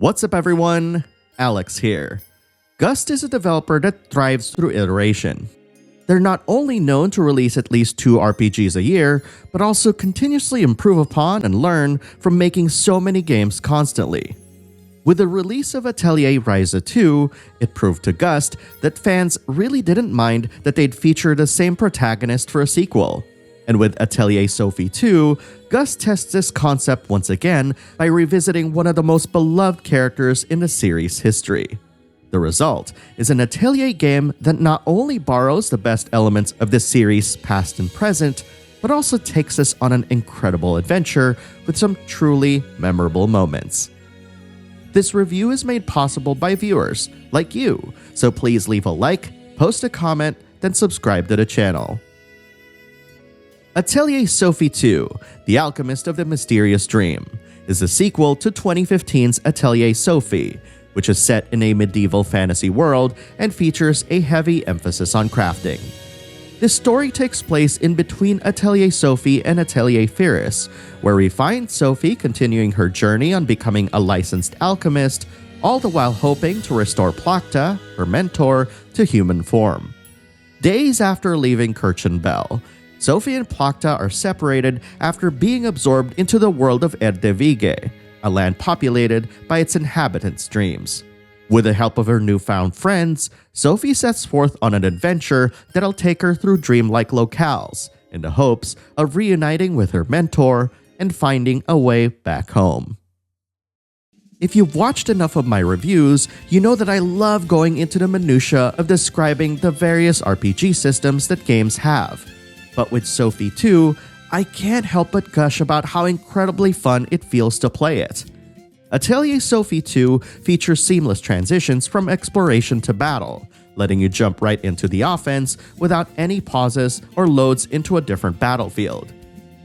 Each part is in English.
What's up everyone? Alex here. Gust is a developer that thrives through iteration. They're not only known to release at least 2 RPGs a year, but also continuously improve upon and learn from making so many games constantly. With the release of Atelier Ryza 2, it proved to Gust that fans really didn't mind that they'd feature the same protagonist for a sequel. And with Atelier Sophie 2, Gust tests this concept once again by revisiting one of the most beloved characters in the series' history. The result is an Atelier game that not only borrows the best elements of this series' past and present, but also takes us on an incredible adventure with some truly memorable moments. This review is made possible by viewers like you, so please leave a like, post a comment, then subscribe to the channel. Atelier Sophie 2, The Alchemist of the Mysterious Dream, is the sequel to 2015's Atelier Sophie, which is set in a medieval fantasy world and features a heavy emphasis on crafting. This story takes place in between Atelier Sophie and Atelier Firis, where we find Sophie continuing her journey on becoming a licensed alchemist, all the while hoping to restore Plachta, her mentor, to human form. Days after leaving Kirchenbell, Sophie and Plachta are separated after being absorbed into the world of Erdevige, a land populated by its inhabitants' dreams. With the help of her newfound friends, Sophie sets forth on an adventure that'll take her through dreamlike locales, in the hopes of reuniting with her mentor and finding a way back home. If you've watched enough of my reviews, you know that I love going into the minutiae of describing the various RPG systems that games have. But with Sophie 2, I can't help but gush about how incredibly fun it feels to play it. Atelier Sophie 2 features seamless transitions from exploration to battle, letting you jump right into the offense without any pauses or loads into a different battlefield.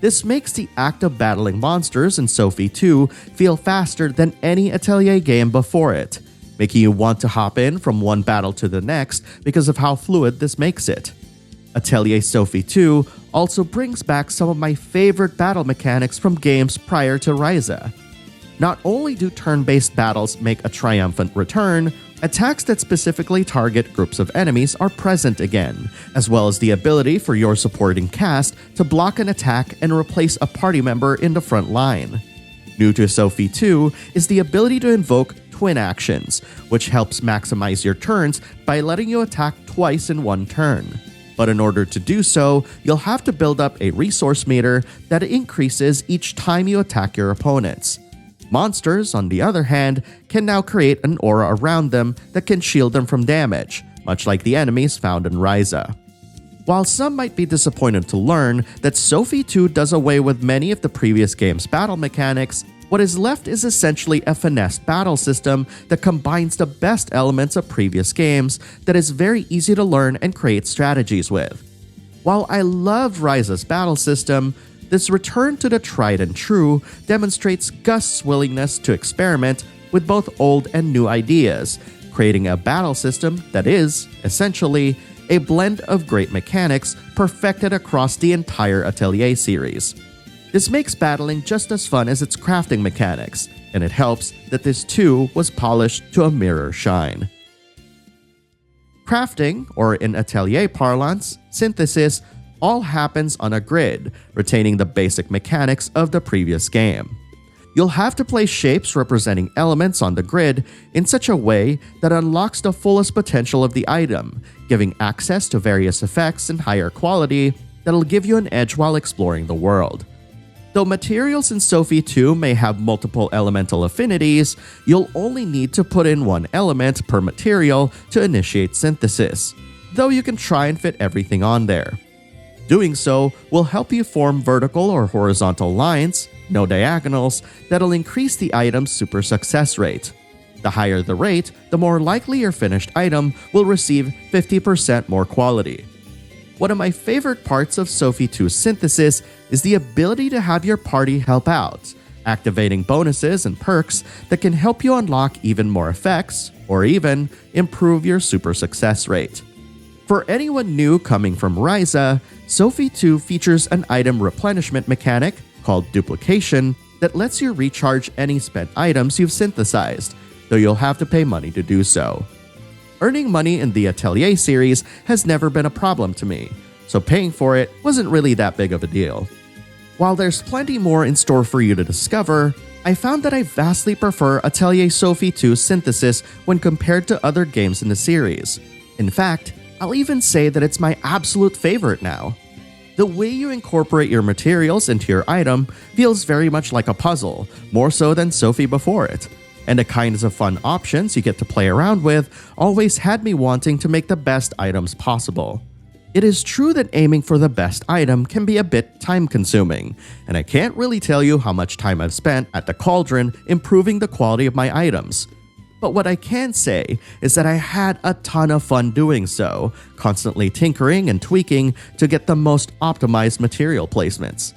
This makes the act of battling monsters in Sophie 2 feel faster than any Atelier game before it, making you want to hop in from one battle to the next because of how fluid this makes it. Atelier Sophie 2 also brings back some of my favorite battle mechanics from games prior to Ryza. Not only do turn-based battles make a triumphant return, attacks that specifically target groups of enemies are present again, as well as the ability for your supporting cast to block an attack and replace a party member in the front line. New to Sophie 2 is the ability to invoke twin actions, which helps maximize your turns by letting you attack twice in one turn. But in order to do so, you'll have to build up a resource meter that increases each time you attack your opponents. Monsters, on the other hand, can now create an aura around them that can shield them from damage, much like the enemies found in Ryza. While some might be disappointed to learn that Sophie 2 does away with many of the previous game's battle mechanics, what is left is essentially a finessed battle system that combines the best elements of previous games that is very easy to learn and create strategies with. While I love Ryza's battle system, this return to the tried and true demonstrates Gust's willingness to experiment with both old and new ideas, creating a battle system that is, essentially, a blend of great mechanics perfected across the entire Atelier series. This makes battling just as fun as its crafting mechanics, and it helps that this too was polished to a mirror shine. Crafting, or in Atelier parlance, synthesis, all happens on a grid, retaining the basic mechanics of the previous game. You'll have to place shapes representing elements on the grid in such a way that unlocks the fullest potential of the item, giving access to various effects and higher quality that'll give you an edge while exploring the world. Though materials in Sophie 2 may have multiple elemental affinities, you'll only need to put in one element per material to initiate synthesis, though you can try and fit everything on there. Doing so will help you form vertical or horizontal lines, no diagonals, that'll increase the item's super success rate. The higher the rate, the more likely your finished item will receive 50% more quality. One of my favorite parts of Sophie 2's synthesis is the ability to have your party help out, activating bonuses and perks that can help you unlock even more effects, or even improve your super success rate. For anyone new coming from Ryza, Sophie 2 features an item replenishment mechanic called duplication that lets you recharge any spent items you've synthesized, though you'll have to pay money to do so. Earning money in the Atelier series has never been a problem to me, so paying for it wasn't really that big of a deal. While there's plenty more in store for you to discover, I found that I vastly prefer Atelier Sophie 2's synthesis when compared to other games in the series. In fact, I'll even say that it's my absolute favorite now. The way you incorporate your materials into your item feels very much like a puzzle, more so than Sophie before it. And the kinds of fun options you get to play around with always had me wanting to make the best items possible. It is true that aiming for the best item can be a bit time-consuming, and I can't really tell you how much time I've spent at the cauldron improving the quality of my items. But what I can say is that I had a ton of fun doing so, constantly tinkering and tweaking to get the most optimized material placements.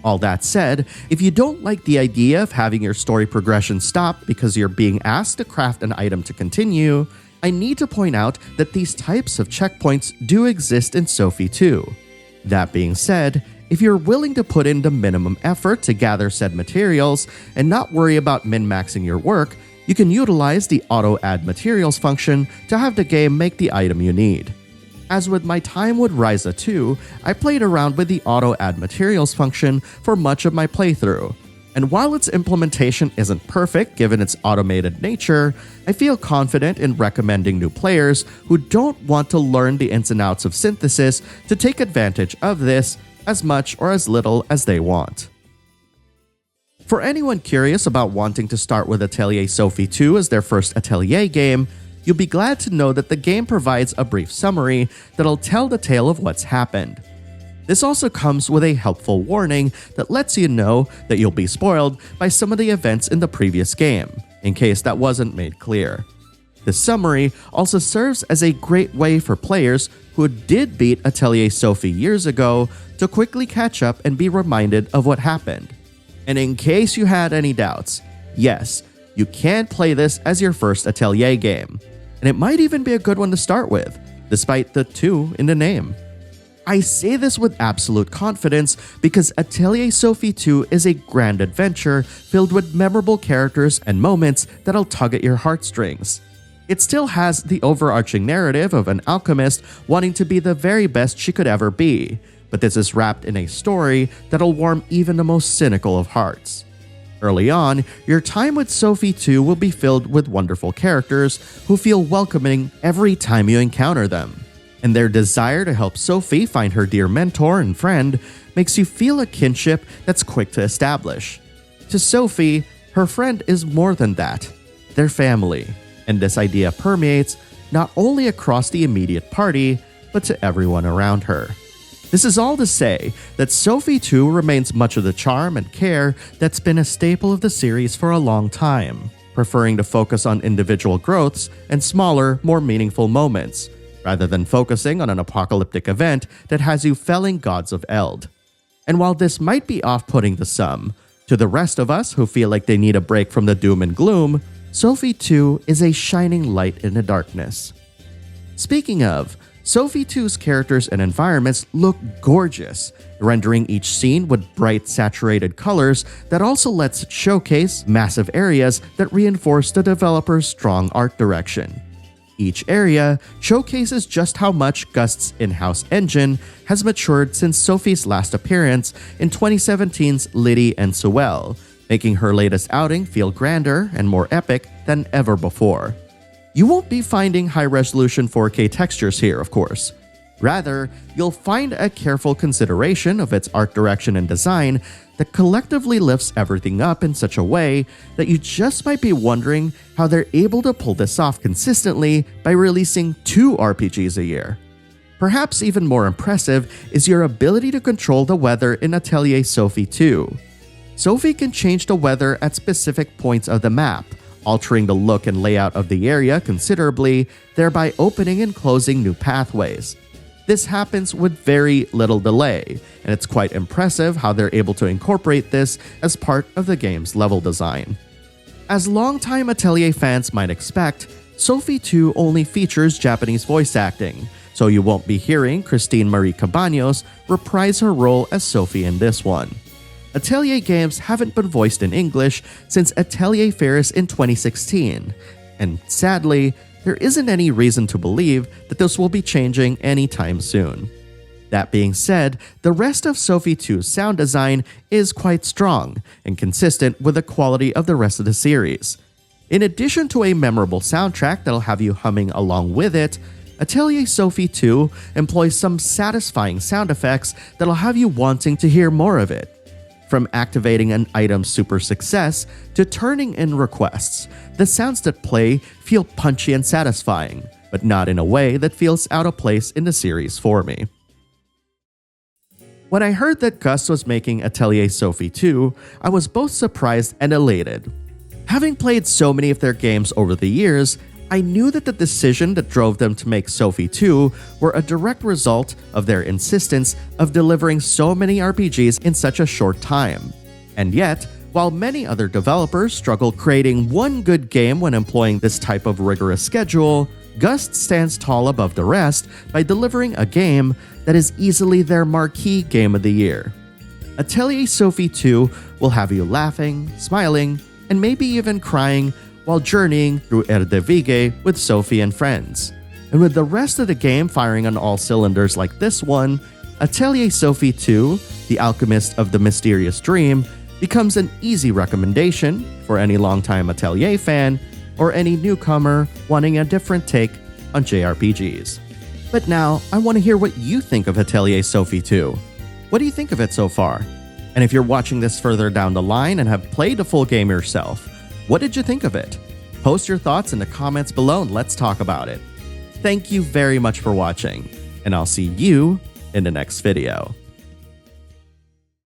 All that said, if you don't like the idea of having your story progression stop because you're being asked to craft an item to continue, I need to point out that these types of checkpoints do exist in Sophie 2. That being said, if you're willing to put in the minimum effort to gather said materials and not worry about min-maxing your work, you can utilize the Auto Add Materials function to have the game make the item you need. As with my time with Ryza 2, I played around with the Auto Add Materials function for much of my playthrough, and while its implementation isn't perfect given its automated nature, I feel confident in recommending new players who don't want to learn the ins and outs of synthesis to take advantage of this as much or as little as they want. For anyone curious about wanting to start with Atelier Sophie 2 as their first Atelier game, you'll be glad to know that the game provides a brief summary that'll tell the tale of what's happened. This also comes with a helpful warning that lets you know that you'll be spoiled by some of the events in the previous game, in case that wasn't made clear. The summary also serves as a great way for players who did beat Atelier Sophie years ago to quickly catch up and be reminded of what happened. And in case you had any doubts, yes, you can play this as your first Atelier game, and it might even be a good one to start with, despite the 2 in the name. I say this with absolute confidence because Atelier Sophie 2 is a grand adventure filled with memorable characters and moments that'll tug at your heartstrings. It still has the overarching narrative of an alchemist wanting to be the very best she could ever be, but this is wrapped in a story that'll warm even the most cynical of hearts. Early on, your time with Sophie 2 will be filled with wonderful characters who feel welcoming every time you encounter them, and their desire to help Sophie find her dear mentor and friend makes you feel a kinship that's quick to establish. To Sophie, her friend is more than that. They're family, and this idea permeates not only across the immediate party, but to everyone around her. This is all to say that Sophie 2 remains much of the charm and care that's been a staple of the series for a long time, preferring to focus on individual growths and smaller, more meaningful moments, rather than focusing on an apocalyptic event that has you felling gods of Eld. And while this might be off-putting to some, to the rest of us who feel like they need a break from the doom and gloom, Sophie 2 is a shining light in the darkness. Speaking of, Sophie 2's characters and environments look gorgeous, rendering each scene with bright, saturated colors that also lets it showcase massive areas that reinforce the developer's strong art direction. Each area showcases just how much Gust's in-house engine has matured since Sophie's last appearance in 2017's Liddy and Sewell, making her latest outing feel grander and more epic than ever before. You won't be finding high-resolution 4K textures here, of course. Rather, you'll find a careful consideration of its art direction and design that collectively lifts everything up in such a way that you just might be wondering how they're able to pull this off consistently by releasing 2 RPGs a year. Perhaps even more impressive is your ability to control the weather in Atelier Sophie 2. Sophie can change the weather at specific points of the map, altering the look and layout of the area considerably, thereby opening and closing new pathways. This happens with very little delay, and it's quite impressive how they're able to incorporate this as part of the game's level design. As longtime Atelier fans might expect, Sophie 2 only features Japanese voice acting, so you won't be hearing Christine Marie Cabaños reprise her role as Sophie in this one. Atelier games haven't been voiced in English since Atelier Ferris in 2016, and sadly, there isn't any reason to believe that this will be changing anytime soon. That being said, the rest of Sophie 2's sound design is quite strong and consistent with the quality of the rest of the series. In addition to a memorable soundtrack that'll have you humming along with it, Atelier Sophie 2 employs some satisfying sound effects that'll have you wanting to hear more of it. From activating an item's super success to turning in requests, the sounds that play feel punchy and satisfying, but not in a way that feels out of place in the series for me. When I heard that Gust was making Atelier Sophie 2, I was both surprised and elated. Having played so many of their games over the years, I knew that the decision that drove them to make Sophie 2 were a direct result of their insistence of delivering so many RPGs in such a short time. And yet, while many other developers struggle creating one good game when employing this type of rigorous schedule, Gust stands tall above the rest by delivering a game that is easily their marquee game of the year. Atelier Sophie 2 will have you laughing, smiling, and maybe even crying while journeying through Erdevige with Sophie and friends. And with the rest of the game firing on all cylinders like this one, Atelier Sophie 2, The Alchemist of the Mysterious Dream, becomes an easy recommendation for any longtime Atelier fan or any newcomer wanting a different take on JRPGs. But now, I want to hear what you think of Atelier Sophie 2. What do you think of it so far? And if you're watching this further down the line and have played the full game yourself, what did you think of it? Post your thoughts in the comments below and let's talk about it. Thank you very much for watching, and I'll see you in the next video.